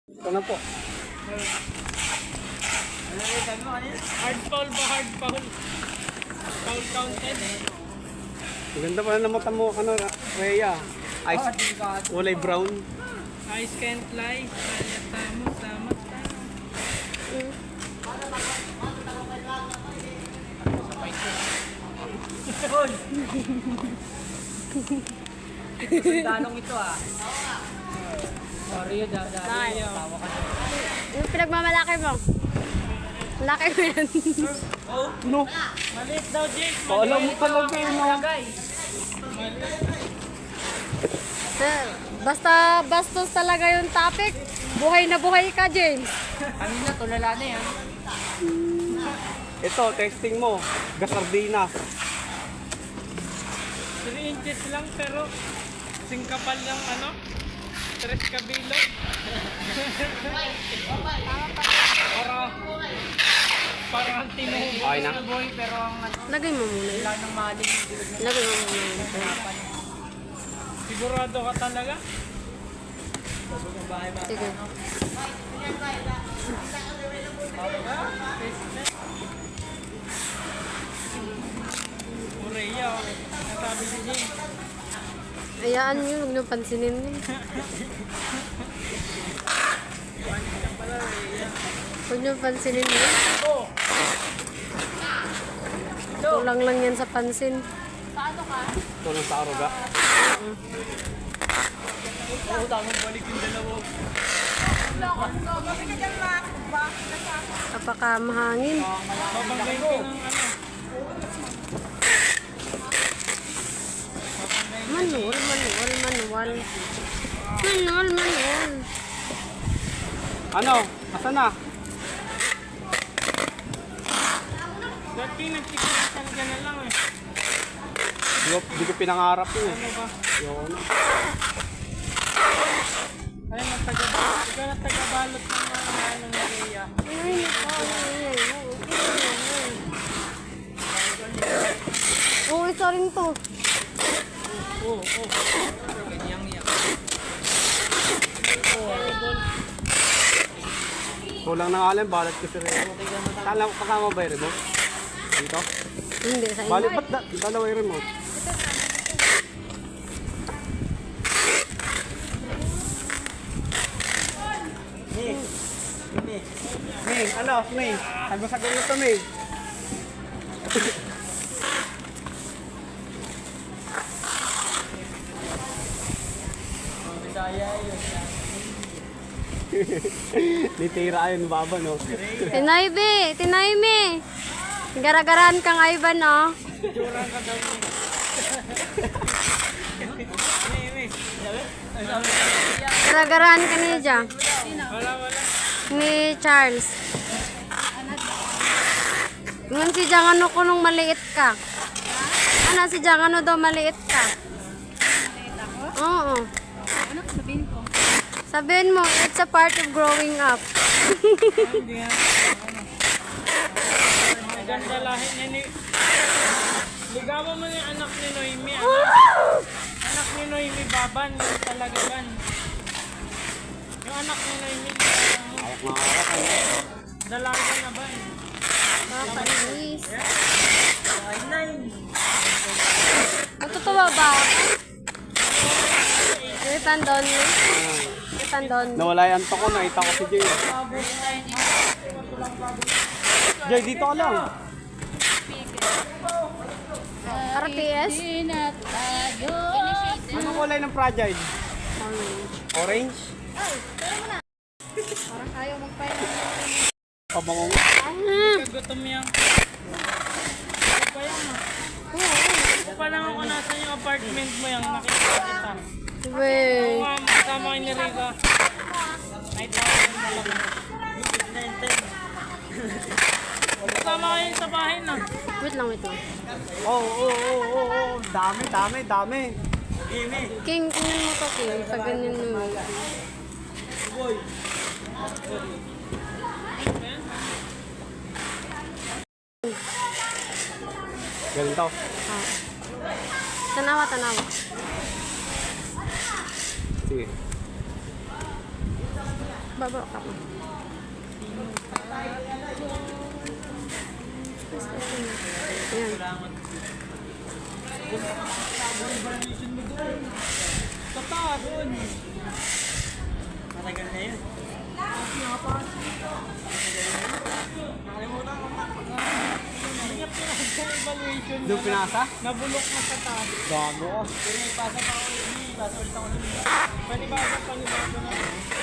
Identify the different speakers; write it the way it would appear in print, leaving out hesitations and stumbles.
Speaker 1: Ito na po.
Speaker 2: Hard foul ba? Hard foul? Foul counted?
Speaker 1: Maganda pala na mata mo, ano, Rhea. Ice, kulay brown.
Speaker 2: Eyes can't lie. Kaya tamo sa mata.
Speaker 3: Danong ito ah.
Speaker 2: Sorry, dadali. Tawa ka.
Speaker 4: Yung pinagmamalaki mo. Malaki mo yan.
Speaker 1: No,
Speaker 2: Maliit daw, Jake.
Speaker 1: alam mo talaga yun, no?
Speaker 4: Sir, basta bastos talaga yung topic. Buhay na buhay ka, James.
Speaker 3: Kanina tulala na yan.
Speaker 1: Ito, testing mo. Gasardina.
Speaker 2: 3 inches lang pero singkapal lang ano? 3 kabilo. Parang tinuhog.
Speaker 1: Okay na.
Speaker 3: Boy, pero ang
Speaker 4: Lagay mo muna yun.
Speaker 3: wala nang maling.
Speaker 4: Lagay mo muna yun.
Speaker 2: Sigurado ka talaga?
Speaker 4: Sige.
Speaker 2: Ureya, oh. Nasabi si Jake.
Speaker 4: Ayaan nyo, huwag nyo pansinin yun. Huwag nyo pansinin yun. Kulang lang yan sa pansin.
Speaker 1: Ito lang sa aruga.
Speaker 2: Oo, tamang balik yung dalawa.
Speaker 4: Kapaka mahangin.
Speaker 2: Babanggayin ka ng ano.
Speaker 4: Manual, manual, manual. Manual, manual.
Speaker 1: Ano? Asa na?
Speaker 2: Dati nagtikilasan ka na lang eh.
Speaker 1: Di ko pinangarap yun.
Speaker 2: Ano ba?
Speaker 1: Yun.
Speaker 2: Ay, nagtaga-balot. Ikaw nagtaga-balot ng mga ano na Rhea.
Speaker 4: Ay, oo, isa rin to.
Speaker 2: Oo, oo.
Speaker 1: Kulang na nga lang, balat ko si Rhea. Kasama ba yung remote? Dito?
Speaker 4: Hindi, sa
Speaker 1: Balit,
Speaker 4: inyo.
Speaker 1: ba't dalawa yung remote? May, ano, May? Sago-sago ito, May. Nitira ayun, baba, no?
Speaker 4: Tinay, be. Tinay, me. Garagaran kang Ivan, oh.
Speaker 2: Jurang ka daw eh.
Speaker 4: Garagaran ka ni Ja.
Speaker 2: Wala, wala.
Speaker 4: Ni Charles. Ngun si Jang ano ko nung maliit ka. Ano si Jang ano daw maliit ka? Oo.
Speaker 3: Ano sabihin ko?
Speaker 4: Sabihin mo, it's a part of growing up.
Speaker 2: Hindi nga. Maganda lahi niya ni... Ligawan mo yung anak ni Noemi. Anak ni Noemi, baban. Yung talaga yan. Yung anak ni Noemi, dalaga na ba eh?
Speaker 4: Nakakainis. Natutuwa ba ako? Kitan doon mo? Kitan doon mo?
Speaker 1: Nawala yung antok ko, nakita ko si Jay. Jay, dito ka lang.
Speaker 4: RTS?
Speaker 1: Anong kulay ng project? Orange?
Speaker 4: Parang ayaw magpahinga.
Speaker 1: Pabango mo.
Speaker 2: Gutom yan. Ano pa yan ah? Ano pa lang ako nasan yung apartment mo yung nakita kita.
Speaker 4: Wait.
Speaker 2: Kasama kayo ni Rica. Night out na lang. Kasama kayo sa bahay na.
Speaker 4: Wait lang, wait lang.
Speaker 1: Oo. Dami.
Speaker 4: King, tingnan mo to, King. Pag ganyan mo.
Speaker 1: Ganito.
Speaker 4: Ah. Tanawa, tanawa.
Speaker 1: Sige.
Speaker 4: Baba ka po. Ayan.
Speaker 2: Totoo, doon. Matagal na yun. Hindi niya pinasa-evaluation
Speaker 1: Doon pinasa?
Speaker 2: Nabulok na sa taas.
Speaker 1: Gago ka.
Speaker 2: Pero may pasa pa ako, hindi. Pasa ulit ako dun. Panibago na.